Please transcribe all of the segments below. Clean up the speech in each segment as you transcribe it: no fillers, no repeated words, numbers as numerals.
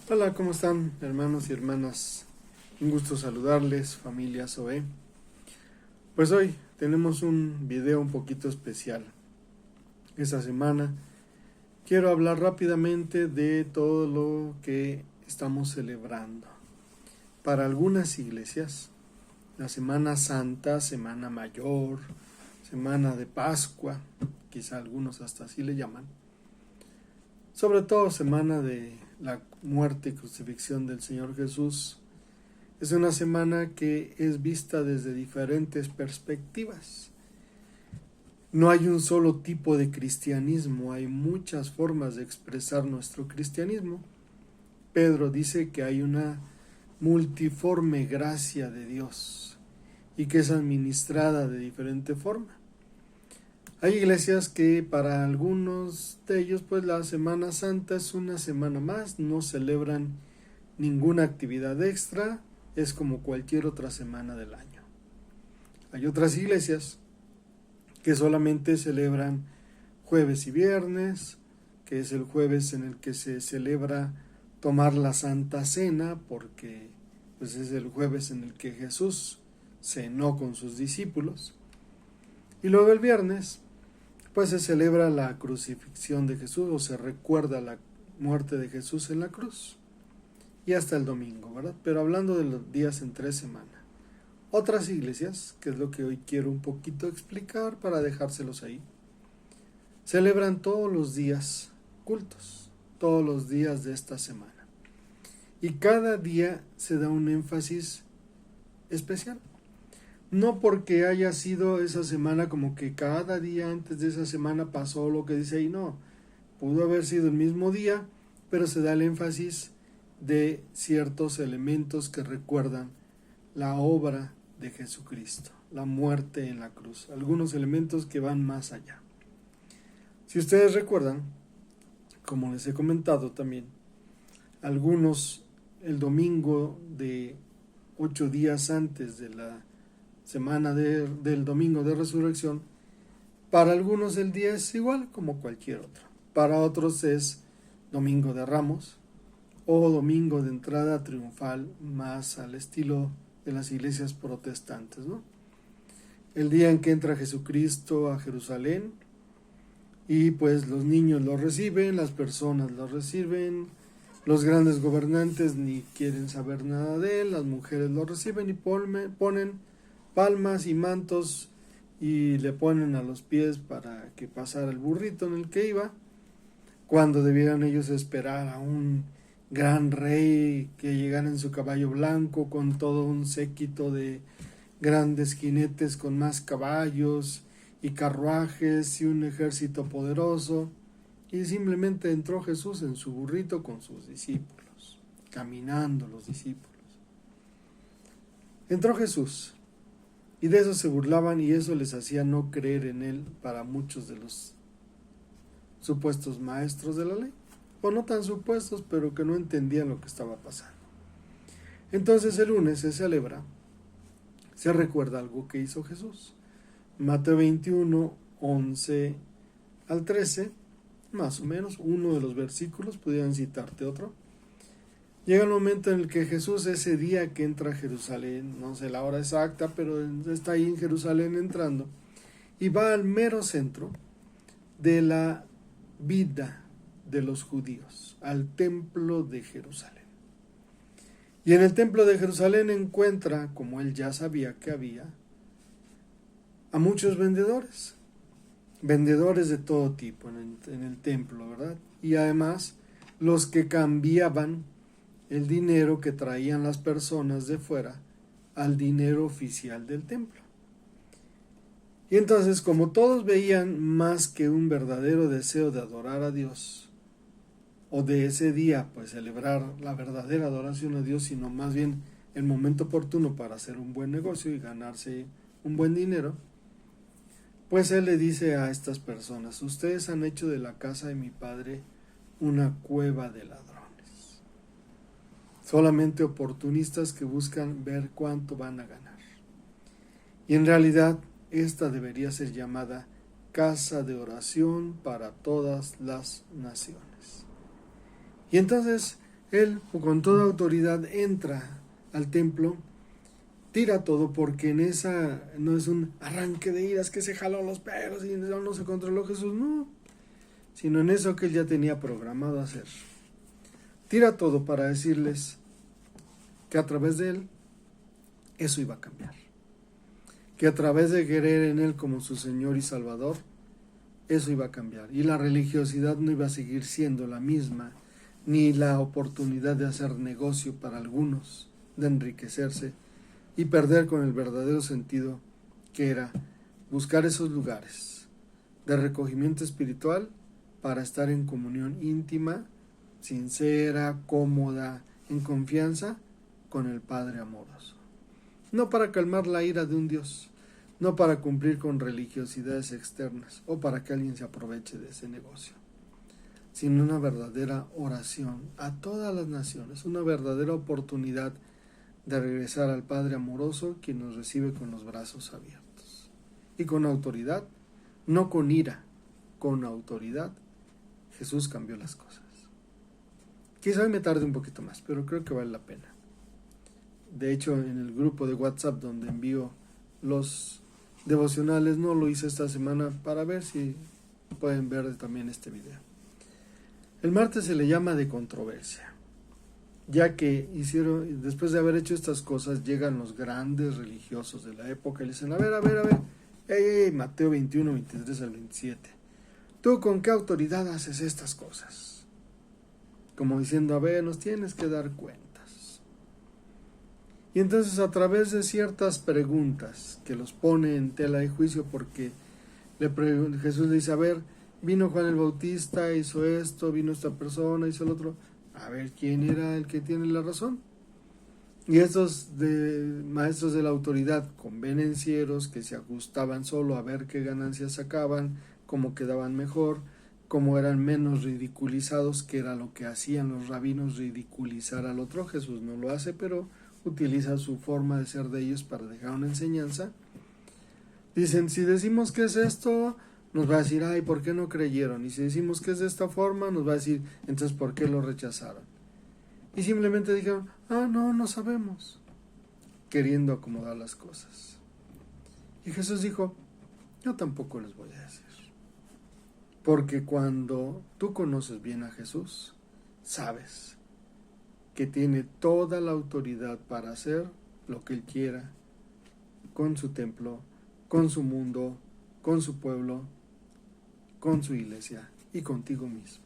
Hola, ¿cómo están, hermanos y hermanas? Un gusto saludarles, familia Zoe. Pues hoy tenemos un video un poquito especial. Esta semana quiero hablar rápidamente de todo lo que estamos celebrando. Para algunas iglesias, la Semana Santa, Semana Mayor, Semana de Pascua, quizá algunos hasta así le llaman, sobre todo Semana de la muerte y crucifixión del Señor Jesús, es una semana que es vista desde diferentes perspectivas. No hay un solo tipo de cristianismo, hay muchas formas de expresar nuestro cristianismo. Pedro dice que hay una multiforme gracia de Dios y que es administrada de diferente forma. Hay iglesias que para algunos de ellos pues la Semana Santa es una semana más, no celebran ninguna actividad extra, es como cualquier otra semana del año. Hay otras iglesias que solamente celebran jueves y viernes, que es el jueves en el que se celebra tomar la Santa Cena, porque pues es el jueves en el que Jesús cenó con sus discípulos. Y luego el viernes pues se celebra la crucifixión de Jesús o se recuerda la muerte de Jesús en la cruz. Y hasta el domingo, ¿verdad? Pero hablando de los días en 3 semanas. Otras iglesias, que es lo que hoy quiero un poquito explicar para dejárselos ahí, celebran todos los días cultos, todos los días de esta semana. Y cada día se da un énfasis especial. No porque haya sido esa semana como que cada día antes de esa semana pasó lo que dice ahí, no. Pudo haber sido el mismo día, pero se da el énfasis de ciertos elementos que recuerdan la obra de Jesucristo, la muerte en la cruz, algunos elementos que van más allá. Si ustedes recuerdan, como les he comentado también, algunos el domingo de 8 días antes de la semana del domingo de resurrección, para algunos el día es igual como cualquier otro, para otros es domingo de Ramos o domingo de entrada triunfal, más al estilo de las iglesias protestantes, ¿no? El día en que entra Jesucristo a Jerusalén y pues los niños lo reciben, las personas lo reciben, los grandes gobernantes ni quieren saber nada de él, las mujeres lo reciben y ponen palmas y mantos y le ponen a los pies para que pasara el burrito en el que iba, cuando debieran ellos esperar a un gran rey que llegara en su caballo blanco con todo un séquito de grandes jinetes con más caballos y carruajes y un ejército poderoso, y simplemente entró Jesús en su burrito con sus discípulos, caminando los discípulos. Entró Jesús, y de eso se burlaban y eso les hacía no creer en él para muchos de los supuestos maestros de la ley, o no tan supuestos, pero que no entendían lo que estaba pasando. Entonces el lunes se celebra, se recuerda algo que hizo Jesús. Mateo 21, 11 al 13, más o menos, uno de los versículos, pudieran citarte otro. Llega el momento en el que Jesús, ese día que entra a Jerusalén, no sé la hora exacta, pero está ahí en Jerusalén entrando, y va al mero centro de la vida de los judíos, al templo de Jerusalén. Y en el templo de Jerusalén encuentra, como él ya sabía que había, a muchos vendedores de todo tipo en el templo, ¿verdad? Y además los que cambiaban el dinero que traían las personas de fuera al dinero oficial del templo. Y entonces, como todos veían más que un verdadero deseo de adorar a Dios, o de ese día pues celebrar la verdadera adoración a Dios, sino más bien el momento oportuno para hacer un buen negocio y ganarse un buen dinero, pues él le dice a estas personas: ustedes han hecho de la casa de mi padre una cueva de ladrones. Solamente oportunistas que buscan ver cuánto van a ganar. Y en realidad esta debería ser llamada casa de oración para todas las naciones. Y entonces Él, con toda autoridad, entra al templo, tira todo, porque en esa no es un arranque de iras que se jaló los pelos y no se controló Jesús, no, sino en eso que él ya tenía programado hacer. Tira todo para decirles que a través de él eso iba a cambiar, que a través de querer en él como su Señor y Salvador, eso iba a cambiar, y la religiosidad no iba a seguir siendo la misma, ni la oportunidad de hacer negocio para algunos, de enriquecerse y perder con el verdadero sentido, que era buscar esos lugares de recogimiento espiritual para estar en comunión íntima, sincera, cómoda, en confianza con el Padre amoroso. No para calmar la ira de un Dios, no para cumplir con religiosidades externas o para que alguien se aproveche de ese negocio, sino una verdadera oración a todas las naciones, una verdadera oportunidad de regresar al Padre amoroso, quien nos recibe con los brazos abiertos y con autoridad, no con ira, con autoridad. Jesús cambió las cosas. Quizá hoy me tarde un poquito más, pero creo que vale la pena. De hecho, en el grupo de WhatsApp donde envío los devocionales, no lo hice esta semana para ver si pueden ver también este video. El martes se le llama de controversia, ya que después de haber hecho estas cosas, llegan los grandes religiosos de la época y le dicen, a ver, Mateo 21, 23 al 27, ¿tú con qué autoridad haces estas cosas? Como diciendo, a ver, nos tienes que dar cuentas. Y entonces, a través de ciertas preguntas que los pone en tela de juicio, porque Jesús le dice, a ver, vino Juan el Bautista, hizo esto, vino esta persona, hizo el otro, a ver quién era el que tiene la razón. Y estos maestros de la autoridad, convenencieros, que se ajustaban solo a ver qué ganancias sacaban, cómo quedaban mejor, cómo eran menos ridiculizados, que era lo que hacían los rabinos, ridiculizar al otro. Jesús no lo hace, pero utiliza su forma de ser de ellos para dejar una enseñanza. Dicen, si decimos que es esto, nos va a decir, ay, ¿por qué no creyeron? Y si decimos que es de esta forma, nos va a decir, entonces, ¿por qué lo rechazaron? Y simplemente dijeron, no sabemos, queriendo acomodar las cosas. Y Jesús dijo, yo tampoco les voy a decir. Porque cuando tú conoces bien a Jesús, sabes que tiene toda la autoridad para hacer lo que Él quiera con su templo, con su mundo, con su pueblo, con su iglesia y contigo mismo.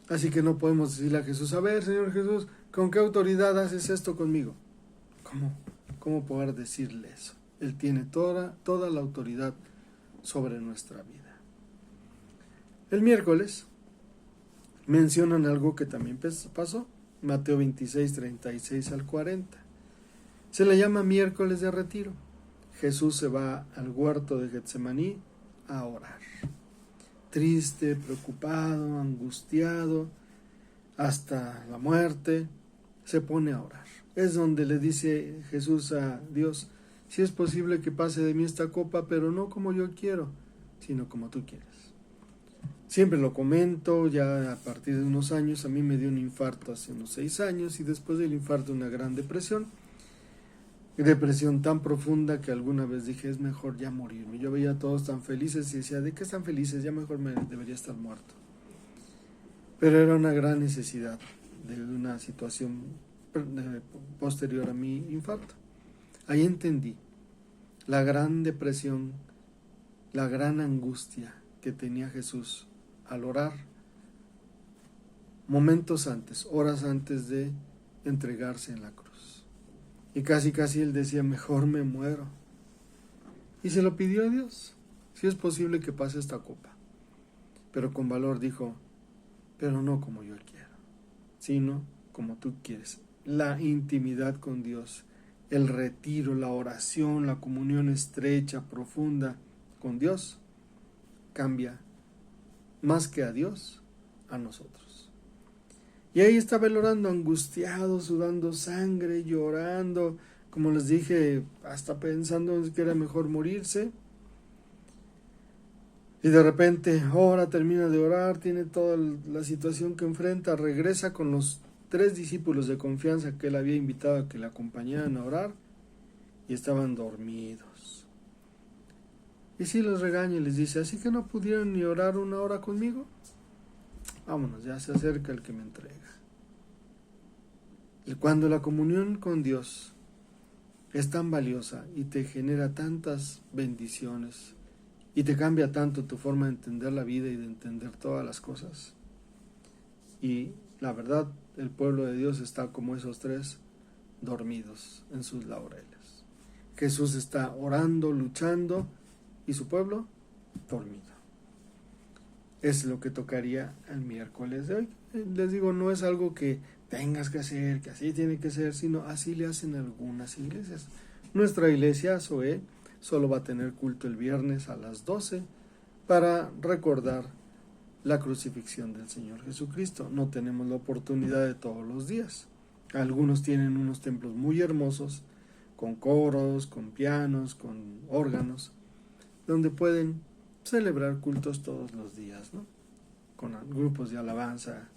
Así que no podemos decirle a Jesús, a ver, Señor Jesús, ¿con qué autoridad haces esto conmigo? ¿Cómo poder decirle eso? Él tiene toda la autoridad sobre nuestra vida. El miércoles mencionan algo que también pasó, Mateo 26, 36 al 40. Se le llama miércoles de retiro. Jesús se va al huerto de Getsemaní a orar. Triste, preocupado, angustiado, hasta la muerte, se pone a orar. Es donde le dice Jesús a Dios, si es posible que pase de mí esta copa, pero no como yo quiero, sino como tú quieres. Siempre lo comento, ya a partir de unos años, a mí me dio un infarto hace unos 6 años, y después del infarto una gran depresión tan profunda que alguna vez dije, es mejor ya morirme. Yo veía a todos tan felices y decía, ¿de qué están felices? Ya mejor me debería estar muerto. Pero era una gran necesidad de una situación posterior a mi infarto. Ahí entendí la gran depresión, la gran angustia que tenía Jesús al orar momentos antes, horas antes de entregarse en la cruz. Y casi él decía, mejor me muero. Y se lo pidió a Dios, si es posible que pase esta copa. Pero con valor dijo, pero no como yo quiero, sino como tú quieres. La intimidad con Dios, el retiro, la oración, la comunión estrecha, profunda con Dios, cambia más que a Dios, a nosotros. Y ahí estaba él orando, angustiado, sudando sangre, llorando, como les dije, hasta pensando que era mejor morirse. Y de repente, termina de orar, tiene toda la situación que enfrenta, regresa con los 3 discípulos de confianza que él había invitado a que le acompañaran a orar y estaban dormidos. Y si los regaña y les dice, ¿así que no pudieron ni orar 1 hora conmigo? Vámonos, ya se acerca el que me entrega. Y cuando la comunión con Dios es tan valiosa y te genera tantas bendiciones y te cambia tanto tu forma de entender la vida y de entender todas las cosas, y la verdad, el pueblo de Dios está como esos 3 dormidos en sus laureles. Jesús está orando, luchando, y su pueblo dormido. Es lo que tocaría el miércoles de hoy. Les digo, no es algo que tengas que hacer, que así tiene que ser, sino así le hacen algunas iglesias. Nuestra iglesia, Zoe, solo va a tener culto el viernes a las 12 para recordar la crucifixión del Señor Jesucristo. No tenemos la oportunidad de todos los días. Algunos tienen unos templos muy hermosos, con coros, con pianos, con órganos, donde pueden celebrar cultos todos los días, ¿no? Con grupos de alabanza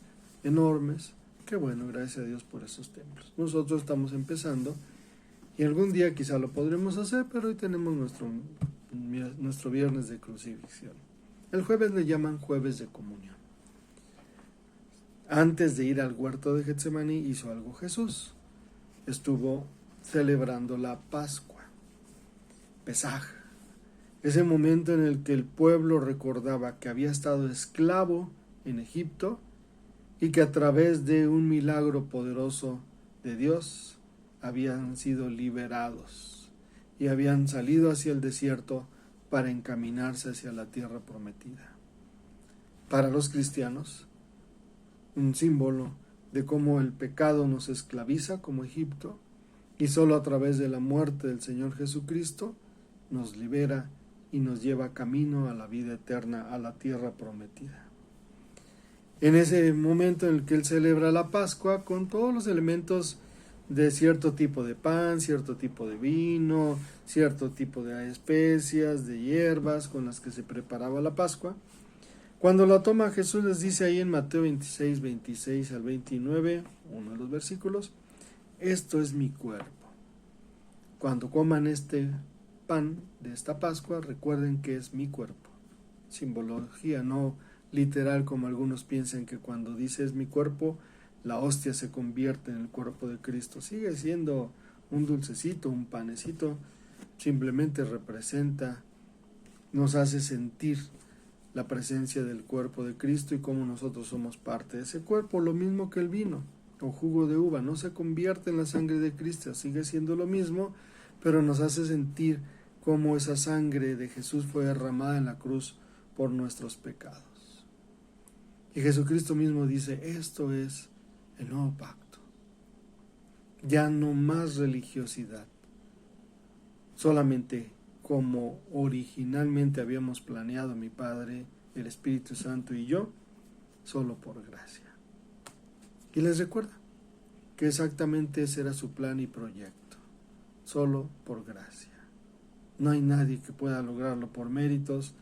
enormes. Qué bueno, gracias a Dios por esos templos. Nosotros estamos empezando y algún día quizá lo podremos hacer, pero hoy tenemos nuestro viernes de crucifixión. El jueves le llaman jueves de comunión. Antes de ir al huerto de Getsemaní hizo algo Jesús. Estuvo celebrando la Pascua, Pesaj, ese momento en el que el pueblo recordaba que había estado esclavo en Egipto y que a través de un milagro poderoso de Dios habían sido liberados y habían salido hacia el desierto para encaminarse hacia la tierra prometida. Para los cristianos, un símbolo de cómo el pecado nos esclaviza como Egipto y solo a través de la muerte del Señor Jesucristo nos libera y nos lleva camino a la vida eterna, a la tierra prometida. En ese momento en el que él celebra la Pascua con todos los elementos de cierto tipo de pan, cierto tipo de vino, cierto tipo de especias, de hierbas con las que se preparaba la Pascua. Cuando la toma Jesús les dice ahí en Mateo 26, 26 al 29, uno de los versículos, esto es mi cuerpo. Cuando coman este pan de esta Pascua, recuerden que es mi cuerpo. Simbología, no literal como algunos piensan que cuando dice es mi cuerpo, la hostia se convierte en el cuerpo de Cristo. Sigue siendo un dulcecito, un panecito, simplemente representa, nos hace sentir la presencia del cuerpo de Cristo y cómo nosotros somos parte de ese cuerpo. Lo mismo que el vino o jugo de uva, no se convierte en la sangre de Cristo, sigue siendo lo mismo, pero nos hace sentir cómo esa sangre de Jesús fue derramada en la cruz por nuestros pecados. Y Jesucristo mismo dice, esto es el nuevo pacto. Ya no más religiosidad, solamente como originalmente habíamos planeado mi Padre, el Espíritu Santo y yo, solo por gracia. Y les recuerda que exactamente ese era su plan y proyecto, solo por gracia. No hay nadie que pueda lograrlo por méritos,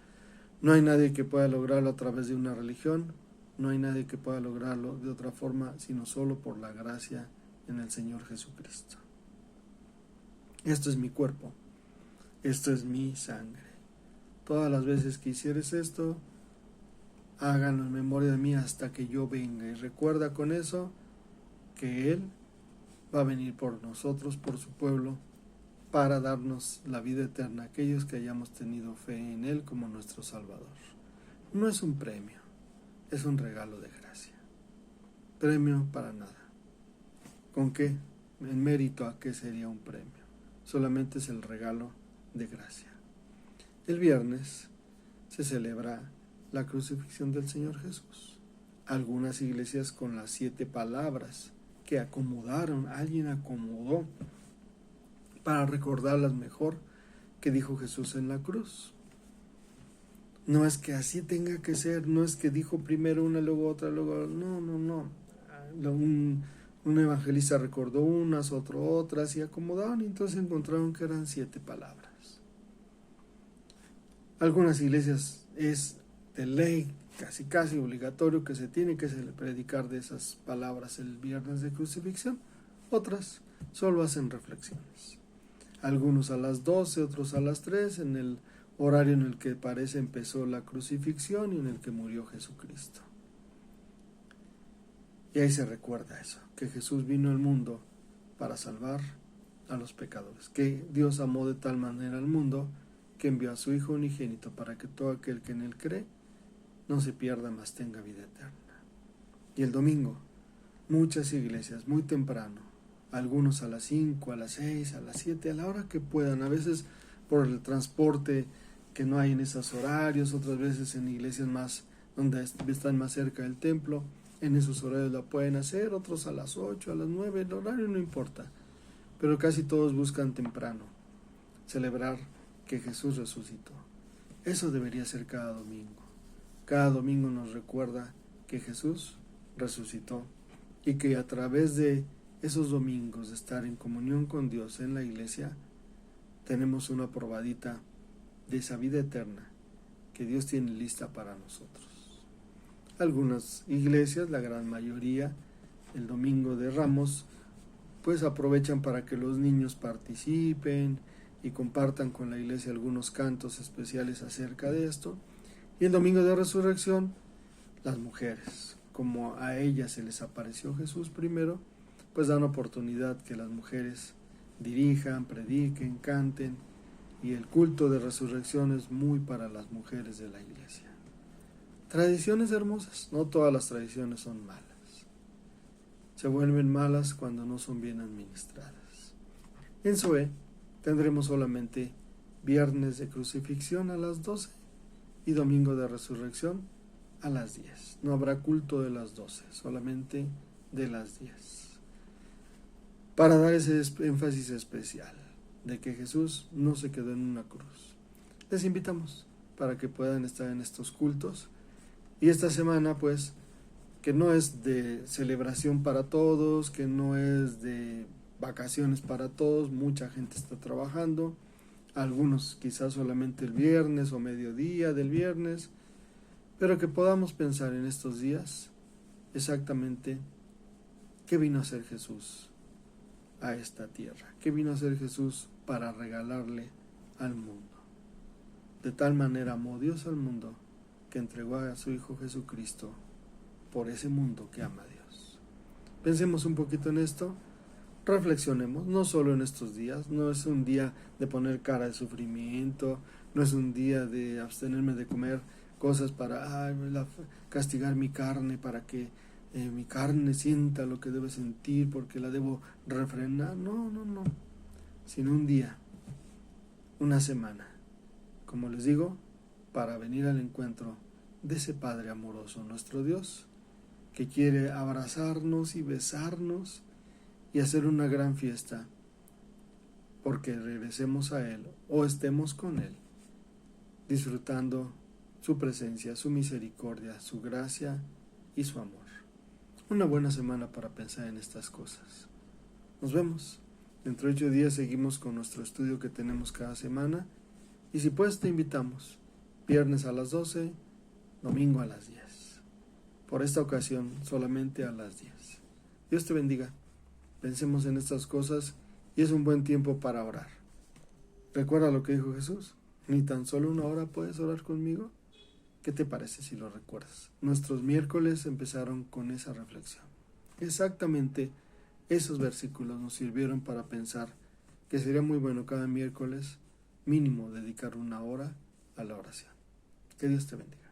no hay nadie que pueda lograrlo a través de una religión, no hay nadie que pueda lograrlo de otra forma, sino solo por la gracia en el Señor Jesucristo. Esto es mi cuerpo, esto es mi sangre. Todas las veces que hicieres esto, háganlo en memoria de mí hasta que yo venga. Y recuerda con eso que Él va a venir por nosotros, por su pueblo, para darnos la vida eterna, aquellos que hayamos tenido fe en Él como nuestro Salvador. No es un premio, es un regalo de gracia. Premio para nada. ¿Con qué? En mérito a qué sería un premio. Solamente es el regalo de gracia. El viernes se celebra la crucifixión del Señor Jesús. Algunas iglesias con las 7 palabras que acomodaron, alguien acomodó para recordarlas mejor que dijo Jesús en la cruz. No es que así tenga que ser, no es que dijo primero una, luego otra, luego... No. Un evangelista recordó unas, otras, y acomodaron, y entonces encontraron que eran 7 palabras. Algunas iglesias es de ley casi obligatorio que se tiene que predicar de esas palabras el viernes de crucifixión. Otras solo hacen reflexiones. Algunos a las 12, otros a las 3, en el horario en el que parece empezó la crucifixión y en el que murió Jesucristo. Y ahí se recuerda eso, que Jesús vino al mundo para salvar a los pecadores, que Dios amó de tal manera al mundo que envió a su Hijo unigénito para que todo aquel que en él cree no se pierda, mas tenga vida eterna. Y el domingo, muchas iglesias muy temprano, algunos a las 5, a las 6, a las 7, a la hora que puedan, a veces por el transporte que no hay en esos horarios, otras veces en iglesias más donde están más cerca del templo, en esos horarios la pueden hacer, otros a las 8, a las 9, el horario no importa, pero casi todos buscan temprano celebrar que Jesús resucitó. Eso debería ser cada domingo. Cada domingo nos recuerda que Jesús resucitó y que a través de esos domingos de estar en comunión con Dios en la iglesia, tenemos una probadita de esa vida eterna que Dios tiene lista para nosotros. Algunas iglesias, la gran mayoría, el domingo de Ramos, pues aprovechan para que los niños participen y compartan con la iglesia algunos cantos especiales acerca de esto. Y el domingo de resurrección, las mujeres, como a ellas se les apareció Jesús primero, pues dan oportunidad que las mujeres dirijan, prediquen, canten, y el culto de resurrección es muy para las mujeres de la iglesia. Tradiciones hermosas, no todas las tradiciones son malas. Se vuelven malas cuando no son bien administradas. En Zoe tendremos solamente viernes de crucifixión a las 12 y domingo de resurrección a las 10. No habrá culto de las 12, solamente de las 10. Para dar ese énfasis especial de que Jesús no se quedó en una cruz. Les invitamos para que puedan estar en estos cultos. Y esta semana, pues, que no es de celebración para todos, que no es de vacaciones para todos, mucha gente está trabajando, algunos quizás solamente el viernes o mediodía del viernes, pero que podamos pensar en estos días exactamente qué vino a hacer Jesús a esta tierra, qué vino a hacer Jesús para regalarle al mundo. De tal manera amó Dios al mundo que entregó a su Hijo Jesucristo por ese mundo que ama a Dios. Pensemos un poquito en esto, reflexionemos, no solo en estos días, no es un día de poner cara de sufrimiento, no es un día de abstenerme de comer cosas para castigar mi carne, para que mi carne sienta lo que debe sentir, porque la debo refrenar, no, sino un día, una semana, como les digo, para venir al encuentro de ese Padre amoroso, nuestro Dios, que quiere abrazarnos y besarnos y hacer una gran fiesta, porque regresemos a Él o estemos con Él, disfrutando su presencia, su misericordia, su gracia y su amor. Una buena semana para pensar en estas cosas. Nos vemos. Dentro de 8 días seguimos con nuestro estudio que tenemos cada semana. Y si puedes, te invitamos. Viernes a las 12, domingo a las 10. Por esta ocasión, solamente a las 10. Dios te bendiga. Pensemos en estas cosas y es un buen tiempo para orar. Recuerda lo que dijo Jesús. Ni tan solo una hora puedes orar conmigo. ¿Qué te parece si lo recuerdas? Nuestros miércoles empezaron con esa reflexión. Exactamente esos versículos nos sirvieron para pensar que sería muy bueno cada miércoles mínimo dedicar una hora a la oración. Que Dios te bendiga.